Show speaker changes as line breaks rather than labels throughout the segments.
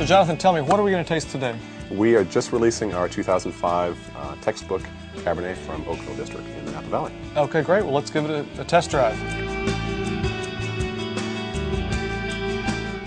So Jonathan, tell me, what are we going to taste today?
We are just releasing our 2005 Textbook Cabernet from Oakville District in the Napa Valley.
Okay, great. Well, let's give it a test drive.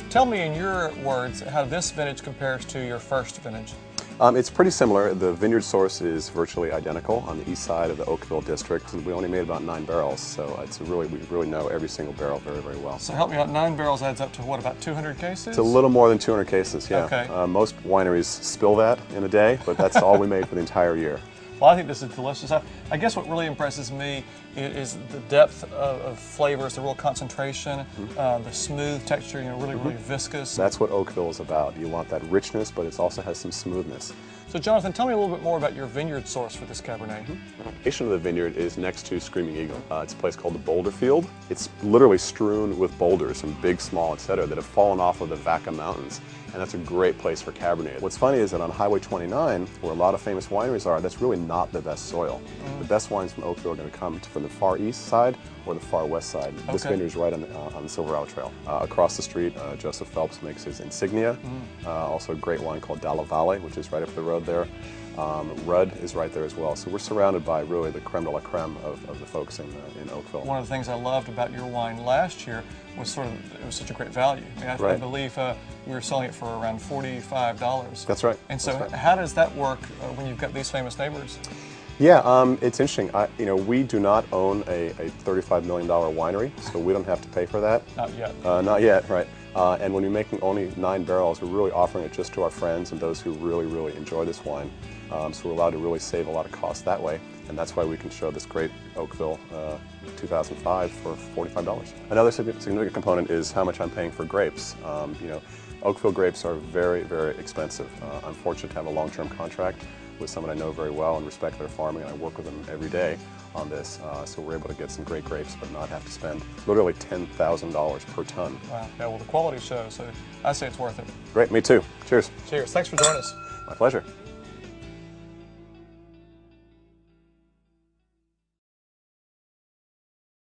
Tell me in your words how this vintage compares to your first vintage.
It's pretty similar. The vineyard source is virtually identical on the east side of the Oakville District. We only made about 9 barrels, so we really know every single barrel very, very well.
So help me out, 9 barrels adds up to what, about 200 cases?
It's a little more than 200 cases, yeah.
Okay.
Most wineries spill that in a day, but that's all we make for the entire year.
Well, I think this is delicious. I guess what really impresses me is the depth of flavors, the real concentration, the smooth texture, really viscous.
That's what Oakville is about. You want that richness, but it also has some smoothness.
So Jonathan, tell me a little bit more about your vineyard source for this Cabernet.
The location of the vineyard is next to Screaming Eagle. It's a place called the Boulder Field. It's literally strewn with boulders, some big, small, etc., that have fallen off of the Vaca Mountains. And that's a great place for Cabernet. What's funny is that on Highway 29, where a lot of famous wineries are, that's really not the best soil. The best wines from Oakville are going to come from the far east side or the far west side. Okay. This vineyard is right on the Silverado Trail. Across the street, Joseph Phelps makes his Insignia. Also a great wine called Dalla Valle, which is right up the road there. Rudd is right there as well. So we're surrounded by really the creme de la creme of the folks in Oakville.
One of the things I loved about your wine last year was it was such a great value. I mean, I believe we were selling it for around $45.
That's right.
And so how does that work when you've got these famous neighbors?
Yeah, it's interesting. We do not own a $35 million winery, so we don't have to pay for that.
Not yet.
Not yet, right. And when we're making only 9 barrels, we're really offering it just to our friends and those who really, really enjoy this wine. So we're allowed to really save a lot of costs that way, and that's why we can show this great Oakville 2005 for $45. Another significant component is how much I'm paying for grapes. Oakville grapes are very, very expensive. I'm fortunate to have a long-term contract with someone I know very well and respect their farming, and I work with them every day on this. So we're able to get some great grapes but not have to spend literally $10,000 per ton.
Wow, yeah, well the quality shows, so I say it's worth it.
Great, me too. Cheers.
Cheers, thanks for joining us.
My pleasure.